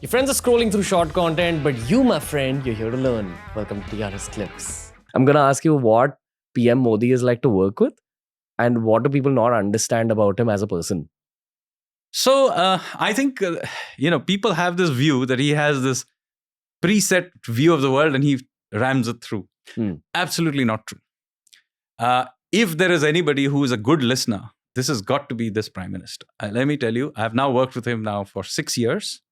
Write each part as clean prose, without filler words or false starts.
Your friends are scrolling through short content, but you, my friend, you're here to learn. Welcome to TRS Clips. I'm going to ask you what PM Modi is like to work with and what do people not understand about him as a person? So I think, people have this view that he has this preset view of the world and he rams it through. Absolutely not true. If there is anybody who is a good listener, this has got to be this Prime Minister. Let me tell you, I've now worked with him now for 6 years.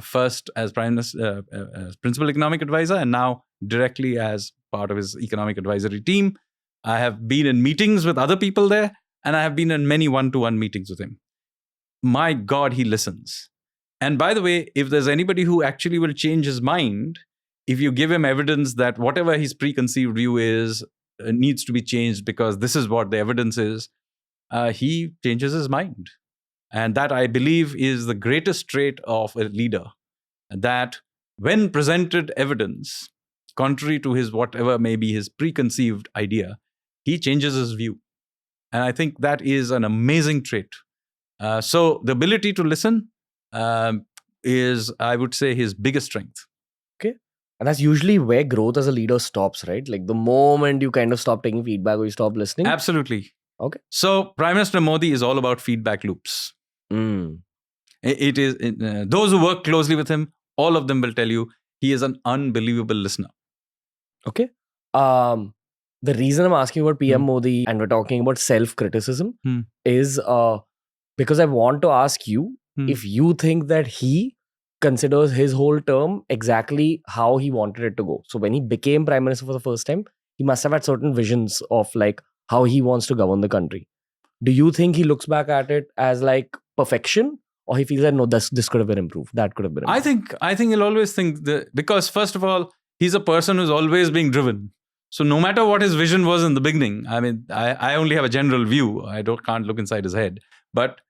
First as Prime Minister, as Principal Economic Advisor, and now directly as part of his Economic Advisory team. I have been in meetings with other people there, and I have been in many one-to-one meetings with him. My God, he listens. And by the way, if there's anybody who actually will change his mind, if you give him evidence that whatever his preconceived view is needs to be changed because this is what the evidence is, he changes his mind. And that, I believe, is the greatest trait of a leader, that when presented evidence, contrary to his whatever may be his preconceived idea, he changes his view. And I think that is an amazing trait. So the ability to listen is, I would say, his biggest strength. Okay. And that's usually where growth as a leader stops, right? Like the moment you kind of stop taking feedback or you stop listening. Absolutely. Okay. So Prime Minister Modi is all about feedback loops. It is those who work closely with him, all of them will tell you he is an unbelievable listener. Okay. The reason I'm asking about PM Modi and we're talking about self-criticism is because I want to ask you if you think that he considers his whole term exactly how he wanted it to go. So when he became Prime Minister for the first time, he must have had certain visions of like how he wants to govern the country. Do you think he looks back at it as like perfection, or he feels that no, this could have been improved, that could have been improved? I think he'll always think that, because first of all, he's a person who's always being driven. So no matter what his vision was in the beginning, I mean, I only have a general view. I can't look inside his head. But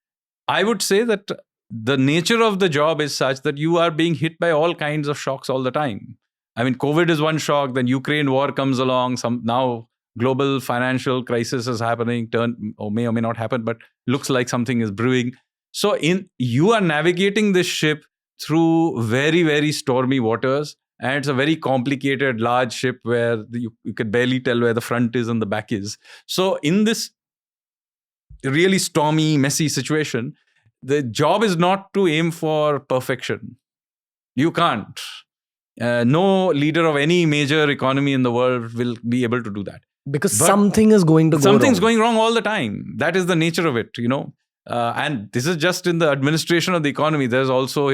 I would say that the nature of the job is such that you are being hit by all kinds of shocks all the time. I mean, COVID is one shock, then Ukraine war comes along, now global financial crisis is happening, or may not happen, but looks like something is brewing. So you are navigating this ship through very, very stormy waters. And it's a very complicated, large ship where you could barely tell where the front is and the back is. So in this really stormy, messy situation, the job is not to aim for perfection. You can't. No leader of any major economy in the world will be able to do that. Because something is going to go wrong. Something's going wrong all the time. That is the nature of it, and this is just in the administration of the economy. There's also,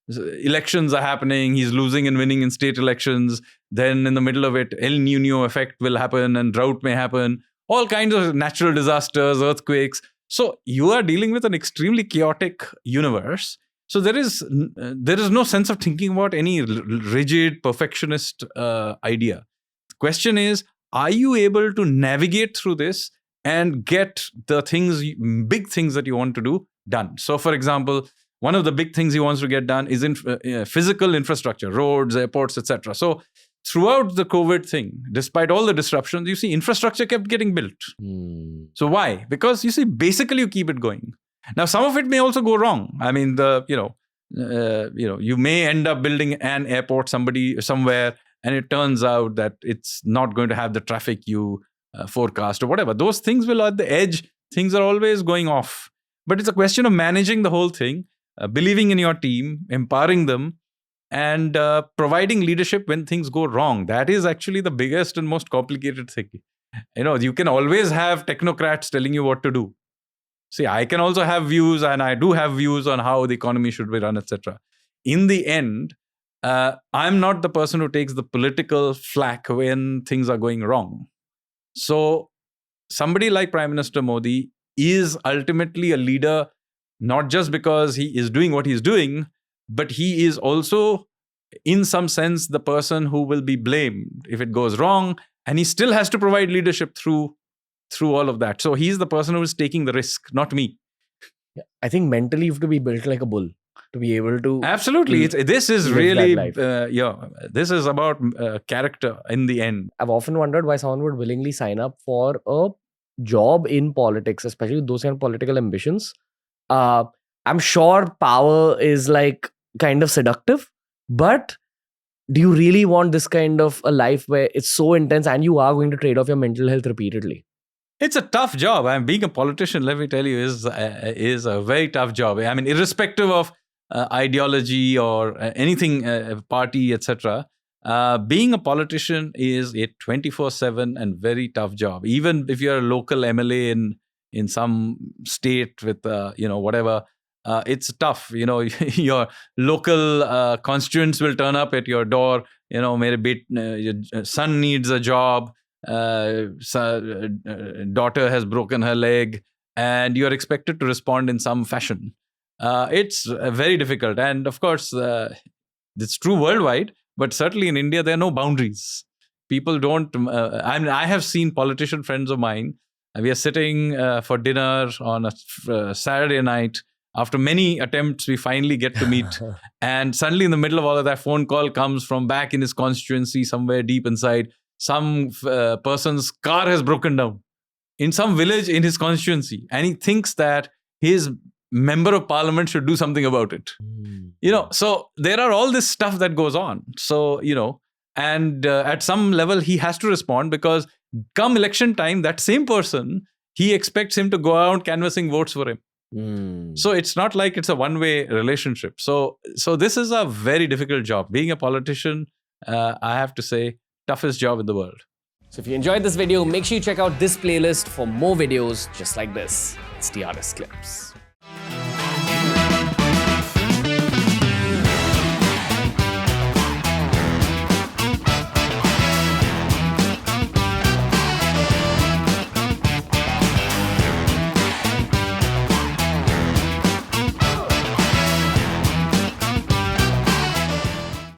elections are happening. He's losing and winning in state elections. Then in the middle of it, El Nino effect will happen and drought may happen. All kinds of natural disasters, earthquakes. So you are dealing with an extremely chaotic universe. So there is no sense of thinking about any rigid perfectionist idea. The question is, are you able to navigate through this and get the big things that you want to do done? So, for example, one of the big things he wants to get done is in physical infrastructure, roads, airports, etc. So, throughout the COVID thing, despite all the disruptions, you see infrastructure kept getting built. So why? Because you see, basically you keep it going. Now, some of it may also go wrong. I mean, you may end up building an airport somewhere, and it turns out that it's not going to have the traffic you forecast or whatever. Those things will, at the edge, things are always going off. But it's a question of managing the whole thing, believing in your team, empowering them, and providing leadership when things go wrong. That is actually the biggest and most complicated thing. You can always have technocrats telling you what to do. See, I can also have views, and I do have views on how the economy should be run, etc. In the end, I'm not the person who takes the political flack when things are going wrong. So somebody like Prime Minister Modi is ultimately a leader, not just because he is doing what he's doing, but he is also, in some sense, the person who will be blamed if it goes wrong. And he still has to provide leadership through all of that. So he's the person who is taking the risk, not me. Yeah, I think mentally you have to be built like a bull to be able to. Absolutely. This is really, this is about character in the end. I've often wondered why someone would willingly sign up for a job in politics, especially those kind of political ambitions. I'm sure power is like kind of seductive, but do you really want this kind of a life where it's so intense and you are going to trade off your mental health repeatedly? It's a tough job. I mean, being a politician, let me tell you, is a very tough job. I mean, irrespective of ideology or anything, party, etc. Being a politician is a 24/7 and very tough job. Even if you're a local MLA in some state with whatever, it's tough. Your local constituents will turn up at your door. Your son needs a job. Daughter has broken her leg, and you're expected to respond in some fashion. It's very difficult, and of course, it's true worldwide. But certainly in India, there are no boundaries. People don't. I have seen politician friends of mine. We are sitting for dinner on a Saturday night. After many attempts, we finally get to meet. And suddenly in the middle of all of that, phone call comes from back in his constituency, somewhere deep inside. Some person's car has broken down in some village in his constituency. And he thinks that his member of parliament should do something about it. So there are all this stuff that goes on. So, and at some level, he has to respond because come election time, that same person, he expects him to go out canvassing votes for him. So it's not like it's a one-way relationship. So this is a very difficult job. Being a politician, I have to say, toughest job in the world. So if you enjoyed this video, make sure you check out this playlist for more videos just like this. It's TRS Clips.